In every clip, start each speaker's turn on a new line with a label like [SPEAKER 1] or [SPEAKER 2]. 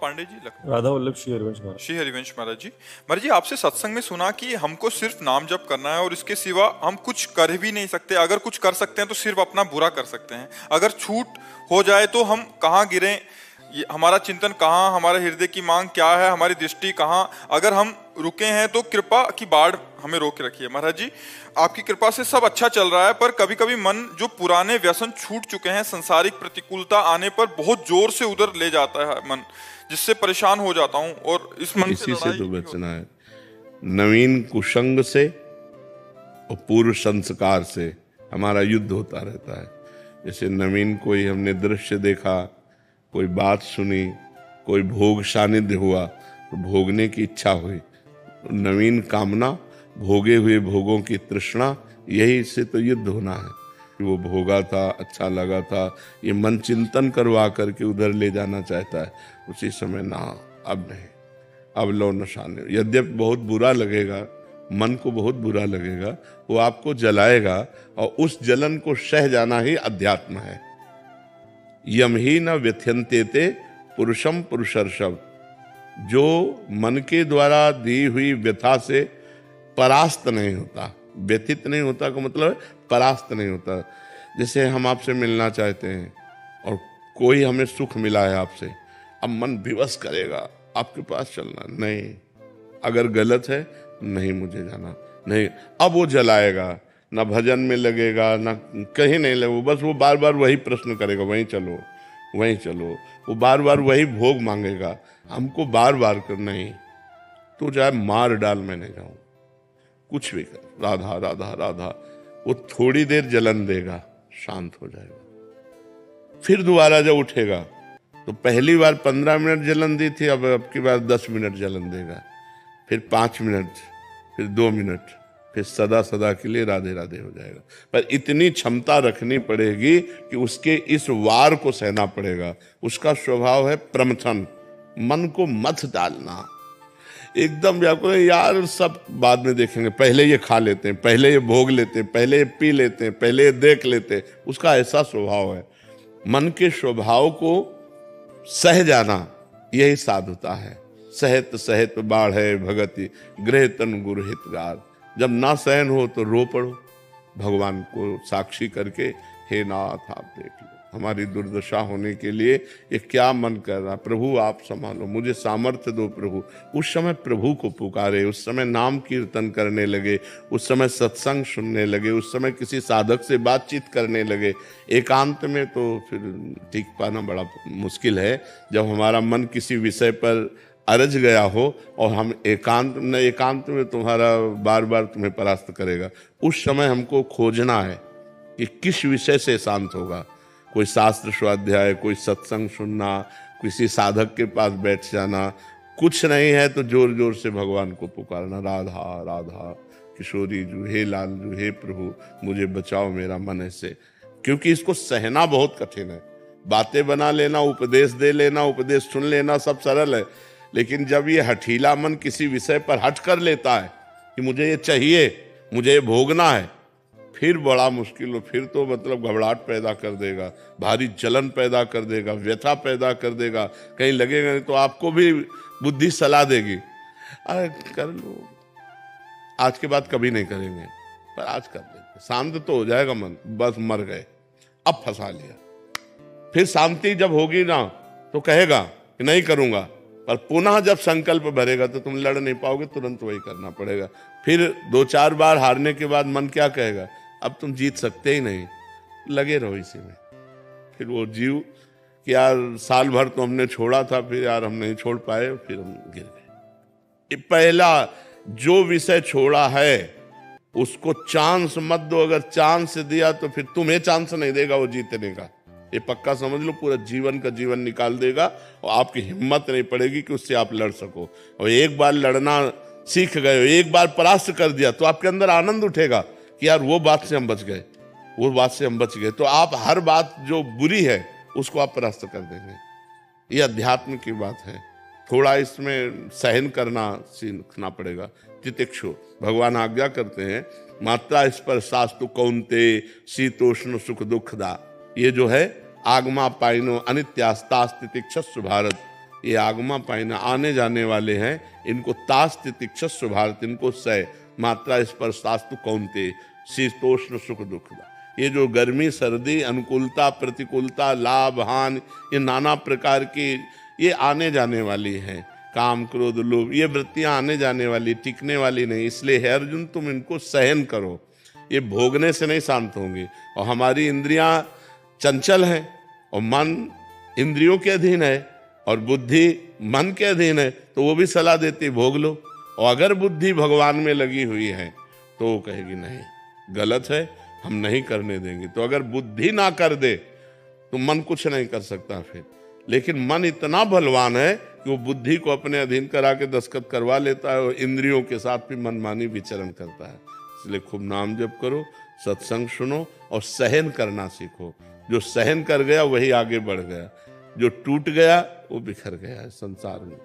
[SPEAKER 1] पांडे जी, लखनऊ।
[SPEAKER 2] राधा वल्लभ श्री हरिवंश महाराज।
[SPEAKER 1] श्री हरिवंश महाराज जी, महाराज जी आपसे सत्संग में सुना कि हमको सिर्फ नाम जप करना है और इसके सिवा हम कुछ कर भी नहीं सकते। अगर कुछ कर सकते हैं तो सिर्फ अपना बुरा कर सकते हैं। अगर छूट हो जाए तो हम कहाँ गिरे, हमारा चिंतन कहाँ, हमारे हृदय की मांग क्या है, हमारी दृष्टि कहाँ। अगर हम रुके हैं तो कृपा की बाढ़ हमें रोक रखिए। महाराज जी आपकी कृपा से सब अच्छा चल रहा है, पर कभी कभी मन जो पुराने व्यसन छूट चुके हैं, संसारिक प्रतिकूलता आने पर बहुत जोर से उधर ले जाता है मन, जिससे परेशान हो जाता हूँ। और इस मन
[SPEAKER 3] इसी से तो बचना है। नवीन कुसंग से और पूर्व संस्कार से हमारा युद्ध होता रहता है। जैसे नवीन कोई हमने दृश्य देखा, कोई बात सुनी, कोई भोग सानिध्य हुआ तो भोगने की इच्छा हुई, नवीन कामना, भोगे हुए भोगों की तृष्णा, यही से तो युद्ध होना है कि वो भोगा था, अच्छा लगा था, ये मन चिंतन करवा करके उधर ले जाना चाहता है। उसी समय ना, अब नहीं, अब लो नशाने। यद्यपि बहुत बुरा लगेगा, मन को बहुत बुरा लगेगा, वो आपको जलाएगा और उस जलन को सह जाना ही अध्यात्म है। यम ही न व्यथ्यन्ते ते पुरुषम पुरुषर्षभ। जो मन के द्वारा दी हुई व्यथा से परास्त नहीं होता, व्यथित नहीं होता का मतलब परास्त नहीं होता। जैसे हम आपसे मिलना चाहते हैं और कोई हमें सुख मिला है आपसे, अब मन विवश करेगा आपके पास चलना, नहीं, अगर गलत है नहीं मुझे जाना, नहीं, अब वो जलाएगा, ना भजन में लगेगा, ना कहीं नहीं लगेगा, बस वो बार बार वही प्रश्न करेगा, वहीं चलो वहीं चलो, वो बार बार वही भोग मांगेगा, हमको बार बार कर, नहीं तो चाहे मार डाल, मैं नहीं जाऊं, कुछ भी कर, राधा राधा राधा। वो थोड़ी देर जलन देगा, शांत हो जाएगा। फिर दोबारा जब उठेगा तो पहली बार 15 मिनट जलन दी थी, अब की बार 10 मिनट जलन देगा, फिर 5 मिनट, फिर 2 मिनट, फिर सदा सदा के लिए राधे राधे हो जाएगा। पर इतनी क्षमता रखनी पड़ेगी कि उसके इस वार को सहना पड़ेगा। उसका स्वभाव है प्रमथन, मन को मत डालना, एकदम व्याकुल, यार सब बाद में देखेंगे, पहले ये खा लेते हैं, पहले ये भोग लेते हैं, पहले ये पी लेते हैं, पहले ये देख लेते हैं। उसका ऐसा स्वभाव है। मन के स्वभाव को सह जाना यही साधुता है। सहत सहत बाढ़े भगति गृह तन गुरु हितगार। जब ना सहन हो तो रो पड़ो, भगवान को साक्षी करके, हे नाथ आप देख लो हमारी दुर्दशा होने के लिए ये क्या मन कर रहा, प्रभु आप संभालो, मुझे सामर्थ्य दो प्रभु। उस समय प्रभु को पुकारे, उस समय नाम कीर्तन करने लगे, उस समय सत्संग सुनने लगे, उस समय किसी साधक से बातचीत करने लगे। एकांत में तो फिर टिक पाना बड़ा मुश्किल है। जब हमारा मन किसी विषय पर अरज गया हो और हम एकांत में तुम्हारा बार बार तुम्हें परास्त करेगा, उस समय हमको खोजना है कि किस विषय से शांत होगा। कोई शास्त्र स्वाध्याय, कोई सत्संग सुनना, किसी साधक के पास बैठ जाना, कुछ नहीं है तो जोर जोर से भगवान को पुकारना, राधा राधा किशोरी जू, हे लाल जू, हे प्रभु मुझे बचाओ मेरा मन ऐसे। क्योंकि इसको सहना बहुत कठिन है। बातें बना लेना, उपदेश दे लेना, उपदेश सुन लेना सब सरल है, लेकिन जब ये हठीला मन किसी विषय पर हट कर लेता है कि मुझे ये चाहिए, मुझे ये भोगना है, फिर बड़ा मुश्किल हो। फिर तो मतलब घबराहट पैदा कर देगा, भारी जलन पैदा कर देगा, व्यथा पैदा कर देगा, कहीं लगेगा नहीं तो आपको भी बुद्धि सलाह देगी, अरे कर लो, आज के बाद कभी नहीं करेंगे, पर आज कर लेंगे, शांत तो हो जाएगा मन, बस मर गए, अब फंसा लिया। फिर शांति जब होगी ना तो कहेगा कि नहीं करूंगा, पर पुनः जब संकल्प भरेगा तो तुम लड़ नहीं पाओगे, तुरंत वही करना पड़ेगा। फिर 2-4 बार हारने के बाद मन क्या कहेगा, अब तुम जीत सकते ही नहीं, लगे रहो इसी में। फिर वो जीव कि यार साल भर तो हमने छोड़ा था, फिर यार हम नहीं छोड़ पाए, फिर हम गिर गए। ये पहला जो विषय छोड़ा है उसको चांस मत दो। अगर चांस दिया तो फिर तुम्हें चांस नहीं देगा वो जीतने का, ये पक्का समझ लो। पूरा जीवन का जीवन निकाल देगा और आपकी हिम्मत नहीं पड़ेगी कि उससे आप लड़ सको। और एक बार लड़ना सीख गए, एक बार परास्त कर दिया तो आपके अंदर आनंद उठेगा कि यार वो बात से हम बच गए, वो बात से हम बच गए। तो आप हर बात जो बुरी है उसको आप परास्त कर देंगे। ये अध्यात्म की बात है। थोड़ा इसमें सहन करना सीखना पड़ेगा। तितिक्षु भगवान आज्ञा करते हैं, मात्रा स्पर्शास्तु कौन्ते शीतोष्ण सुख दुखदा। ये जो है आगमा पाइनो अनित्यास्तास्तितिक्षस्व भारत, ये आगमा पाइना आने जाने वाले हैं, इनको तास तितिक्षस्व भारत, इनको सह मात्रा स्पर्शास्तु कौनते शीतोष्ण सुख दुख। ये जो गर्मी सर्दी अनुकूलता प्रतिकूलता लाभ हानि, ये नाना प्रकार की ये आने जाने वाली हैं। काम क्रोध लोभ, ये वृत्तियां आने जाने वाली, टिकने वाली नहीं। इसलिए हे अर्जुन तुम इनको सहन करो, ये भोगने से नहीं शांत होंगे। और हमारी इंद्रियां चंचल हैं और मन इंद्रियों के अधीन है और बुद्धि मन के अधीन है, तो वो भी सलाह देती भोग लो। और अगर बुद्धि भगवान में लगी हुई है तो वो कहेगी नहीं गलत है, हम नहीं करने देंगे। तो अगर बुद्धि ना कर दे तो मन कुछ नहीं कर सकता फिर। लेकिन मन इतना बलवान है कि वो बुद्धि को अपने अधीन करा के दस्तखत करवा लेता है और इंद्रियों के साथ भी मनमानी विचरण करता है। इसलिए खूब नाम जप करो, सत्संग सुनो और सहन करना सीखो। जो सहन कर गया वही आगे बढ़ गया, जो टूट गया वो बिखर गया है संसार में।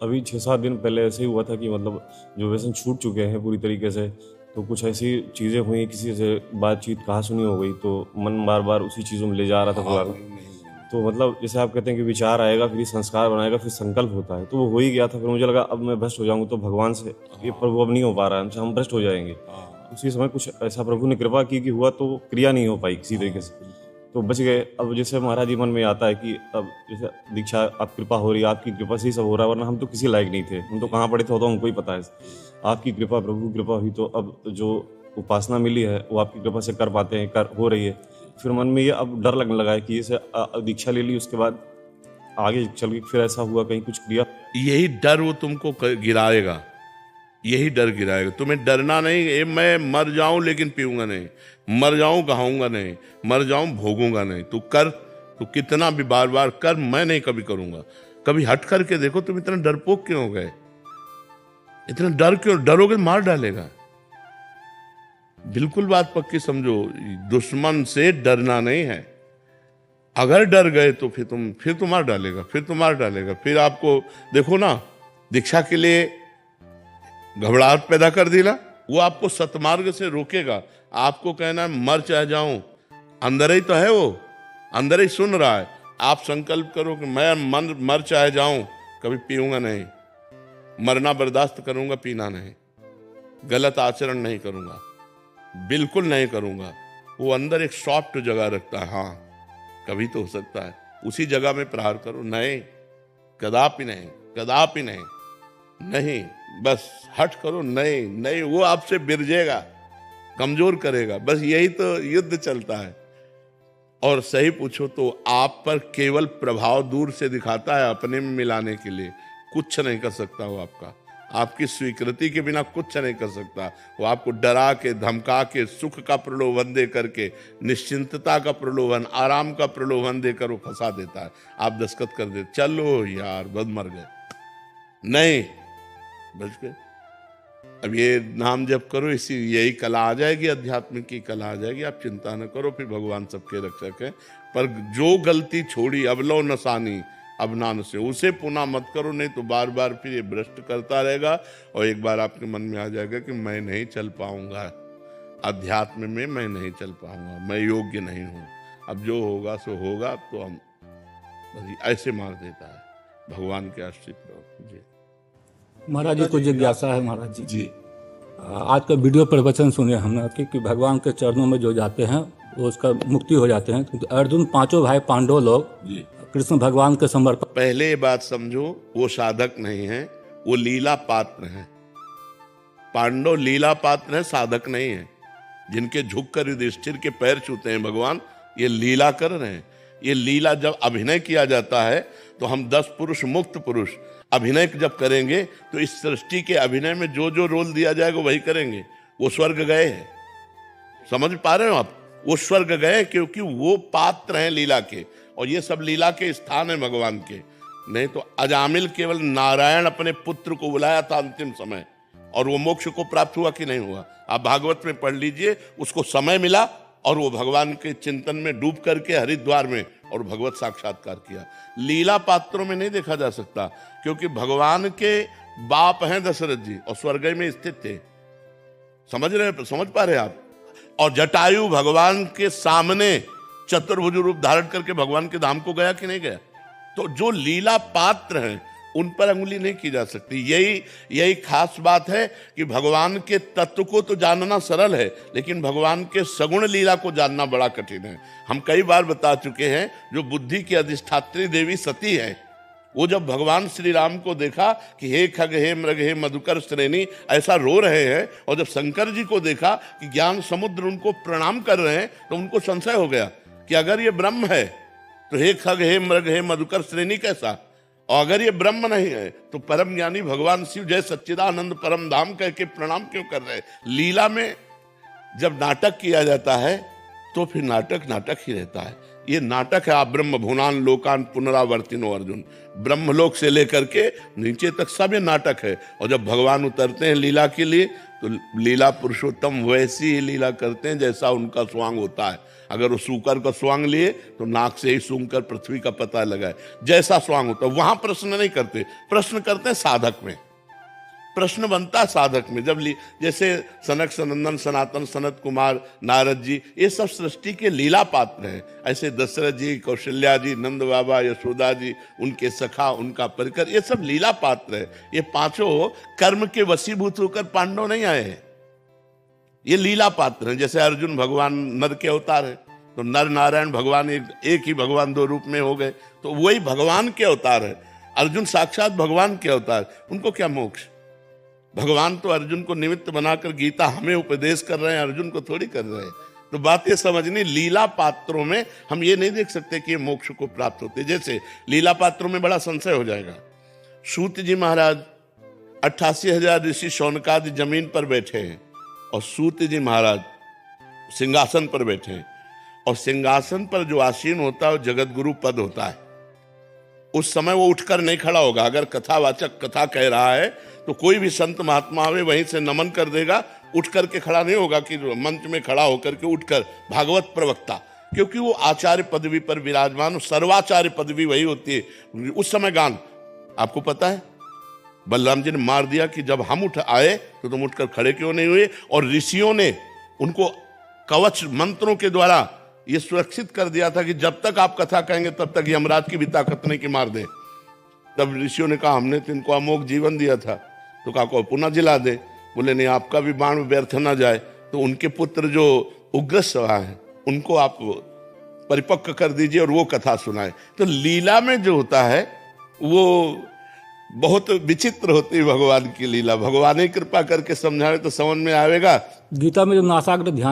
[SPEAKER 2] अभी 6-7 दिन पहले ऐसे ही हुआ था कि मतलब जो व्यसन छूट चुके हैं पूरी तरीके से, तो कुछ ऐसी चीज़ें हुई, किसी से बातचीत कहा सुनी हो गई, तो मन बार बार उसी चीज़ों में ले जा रहा था। तो मतलब जैसे आप कहते हैं कि विचार आएगा, फिर संस्कार बनाएगा, फिर संकल्प होता है, तो वो हो ही गया था। फिर मुझे लगा अब मैं भ्रष्ट हो जाऊंगा तो भगवान से ये प्रभु अब नहीं हो पा रहा है, हमसे हम भ्रष्ट हो जाएंगे। उसी समय कुछ ऐसा प्रभु ने कृपा की कि हुआ, तो क्रिया नहीं हो पाई किसी तरीके से, तो बच गए। अब जैसे महाराज जी मन में आता है कि अब जैसे दीक्षा आप कृपा हो रही है, आपकी कृपा से ही सब हो रहा है, वरना हम तो किसी लायक नहीं थे, हम तो कहाँ पड़े थे तो हमको ही पता है। आपकी कृपा, प्रभु की कृपा हुई, तो अब जो उपासना मिली है वो आपकी कृपा से कर पाते हैं, कर हो रही है। फिर मन में ये अब डर लगने लगा है कि जैसे दीक्षा ले ली, उसके बाद आगे चल के फिर ऐसा हुआ कहीं कुछ क्रिया,
[SPEAKER 3] यही डर वो तुमको गिराएगा, यही डर गिराएगा। तुम्हें डरना नहीं, मैं मर जाऊं लेकिन पीऊंगा नहीं, मर जाऊं खाऊंगा नहीं, मर जाऊं भोगूंगा नहीं। तू कर, तू कितना भी बार बार कर, मैं नहीं कभी करूंगा। कभी हट करके देखो तुम इतना डरपोक क्यों हो गए, इतना डर क्यों, डरोगे मार डालेगा। बिल्कुल बात पक्की समझो, दुश्मन से डरना नहीं है। अगर डर गए तो फिर तो मार डालेगा, फिर आपको देखो ना, दीक्षा के लिए घबराहट पैदा कर दी ना, वो आपको सतमार्ग से रोकेगा। आपको कहना मर चाहे जाऊं, अंदर ही तो है, वो अंदर ही सुन रहा है। आप संकल्प करो कि मैं मर चाहे जाऊं, कभी पीऊंगा नहीं, मरना बर्दाश्त करूंगा, पीना नहीं, गलत आचरण नहीं करूंगा, बिल्कुल नहीं करूंगा। वो अंदर एक सॉफ्ट जगह रखता है, हाँ कभी तो हो सकता है, उसी जगह में प्रहार करो। नहीं, कदापि नहीं, कदापि नहीं, नहीं, बस हट करो। नहीं, वो आपसे बिरजेगा, कमजोर करेगा। बस यही तो युद्ध चलता है। और सही पूछो तो आप पर केवल प्रभाव दूर से दिखाता है, अपने में मिलाने के लिए कुछ नहीं कर सकता। वो आपकी स्वीकृति के बिना कुछ नहीं कर सकता। वो आपको डरा के, धमका के, सुख का प्रलोभन दे करके, निश्चिंतता का प्रलोभन, आराम का प्रलोभन देकर वो फंसा देता है। आप दस्तखत कर देते, चलो यार बद मर गए, नहीं बच गए। अब ये नाम जप करो, इसी यही कला आ जाएगी, आध्यात्मिक की कला आ जाएगी। आप चिंता न करो, फिर भगवान सबके रक्षक है। पर जो गलती छोड़ी, अब लो नसानी अब नान से, उसे पुनः मत करो, नहीं तो बार बार फिर ये भ्रष्ट करता रहेगा। और एक बार आपके मन में आ जाएगा कि मैं नहीं चल पाऊंगा, अध्यात्म में मैं नहीं चल पाऊंगा, मैं योग्य नहीं हूं। अब जो होगा सो होगा, तो हम ऐसे मार देता है। भगवान के आश्रित रहो जी।
[SPEAKER 4] महाराज जी को जिज्ञासा है महाराज जी।
[SPEAKER 3] जी
[SPEAKER 4] आज का वीडियो प्रवचन सुने हमने कि भगवान के चरणों में जो जाते हैं वो उसका मुक्ति हो जाते हैं। तो अर्जुन, पांचों भाई पांडव लोग
[SPEAKER 3] जी
[SPEAKER 4] कृष्ण भगवान के समर्पण।
[SPEAKER 3] पहले ये बात समझो, वो साधक नहीं है, वो लीला पात्र हैं। पांडव लीला पात्र हैं, साधक नहीं है। जिनके झुककर युधिष्ठिर के पैर छूते हैं भगवान, ये लीला कर रहे हैं। ये लीला जब अभिनय किया जाता है तो हम 10 पुरुष मुक्त पुरुष अभिनय जब करेंगे तो इस सृष्टि के अभिनय में जो जो रोल दिया जाएगा वही करेंगे। वो स्वर्ग गए हैं, समझ पा रहे हो आप? वो स्वर्ग गए क्योंकि वो पात्र हैं लीला के, और ये सब लीला के स्थान है भगवान के। नहीं तो अजामिल केवल नारायण अपने पुत्र को बुलाया था अंतिम समय, और वो मोक्ष को प्राप्त हुआ कि नहीं हुआ? आप भागवत में पढ़ लीजिए, उसको समय मिला और वो भगवान के चिंतन में डूब करके हरिद्वार में और भगवत साक्षात्कार किया। लीला पात्रों में नहीं देखा जा सकता, क्योंकि भगवान के बाप हैं दशरथ जी और स्वर्ग में स्थित थे। समझ पा रहे आप? और जटायु भगवान के सामने चतुर्भुज रूप धारण करके भगवान के धाम को गया कि नहीं गया? तो जो लीला पात्र हैं उन पर अंगुली नहीं की जा सकती। यही खास बात है कि भगवान के तत्व को तो जानना सरल है, लेकिन भगवान के सगुण लीला को जानना बड़ा कठिन है। हम कई बार बता चुके हैं, जो बुद्धि की अधिष्ठात्री देवी सती है, वो जब भगवान श्री राम को देखा कि हे खग हे मृग हे मधुकर श्रेणी ऐसा रो रहे हैं, और जब शंकर जी को देखा कि ज्ञान समुद्र उनको प्रणाम कर रहे हैं, तो उनको संशय हो गया कि अगर ये ब्रह्म है तो हे खग हे मृग हे मधुकर श्रेणी कैसा, और अगर ये ब्रह्म नहीं है तो परम ज्ञानी भगवान शिव जय सच्चिदानंद परम धाम कह के प्रणाम क्यों कर रहे हैं। लीला में जब नाटक किया जाता है तो फिर नाटक ही रहता है। ये नाटक है। आप ब्रह्म भुवनान लोकान पुनरावर्तिनो अर्जुन, ब्रह्मलोक से लेकर के नीचे तक सब ये नाटक है। और जब भगवान उतरते हैं लीला के लिए, तो लीला पुरुषोत्तम वैसी ही लीला करते हैं जैसा उनका स्वांग होता है। अगर वो सूकर का स्वांग लिए तो नाक से ही सूंघ कर पृथ्वी का पता लगाए, जैसा स्वांग होता है। वहां प्रश्न नहीं करते, प्रश्न करते हैं साधक में। प्रश्न बनता है साधक में। जब जैसे सनक सनंदन सनातन सनत कुमार नारद जी, ये सब सृष्टि के लीला पात्र हैं। ऐसे दशरथ जी, कौशल्या जी, नंद बाबा, यशोदा जी, उनके सखा, उनका परिकर, ये सब लीला पात्र है। ये पांचों कर्म के वशीभूत होकर पांडव नहीं आए हैं, ये लीला पात्र हैं। जैसे अर्जुन भगवान नर के अवतार है, तो नर नारायण भगवान एक ही भगवान दो रूप में हो गए, तो वही भगवान के अवतार है। अर्जुन साक्षात भगवान के अवतार, उनको क्या मोक्ष। भगवान तो अर्जुन को निमित्त बनाकर गीता हमें उपदेश कर रहे हैं, अर्जुन को थोड़ी कर रहे हैं। तो बात ये समझनी, लीला पात्रों में हम ये नहीं देख सकते कि ये मोक्ष को प्राप्त होते। जैसे लीला पात्रों में बड़ा संशय हो जाएगा। सूत जी महाराज 88,000 ऋषि शौनकादि जमीन पर बैठे हैं, और सूत जी महाराज सिंहासन पर बैठे हैं, और सिंहासन पर जो आसीन होता है वो जगत गुरु पद होता है। उस समय वो उठकर नहीं खड़ा होगा। अगर कथावाचक कथा कह रहा है तो कोई भी संत महात्मा आवे वहीं से नमन कर देगा, उठ करके खड़ा नहीं होगा कि मंच में खड़ा होकर के उठकर भागवत प्रवक्ता, क्योंकि वो आचार्य पदवी पर विराजमान, सर्वाचार्य पदवी वही होती है। उस समय गान आपको पता है, बलराम जी ने मार दिया कि जब हम उठ आए तो तुम उठकर खड़े क्यों नहीं हुए, और ऋषियों ने उनको कवच मंत्रों के द्वारा ये सुरक्षित कर दिया था कि जब तक आप कथा कहेंगे तब तक यमराज की भी ताकत नहीं कि मार दे। तब ऋषियों ने कहा हमने तो इनको अमोघ जीवन दिया था, तो कहा को पुनः जिला दे। बोले नहीं, आपका भी बाण व्यर्थ ना जाए। तो उनके पुत्र जो उग्रश्रवा है उनको आप परिपक्व कर दीजिए और वो कथा सुनाए। तो लीला में जो होता है वो बहुत विचित्र होती है भगवान की लीला। भगवान ही कृपा करके समझाए तो समझ में आएगा।
[SPEAKER 4] गीता में जो नासाग्र ध्यान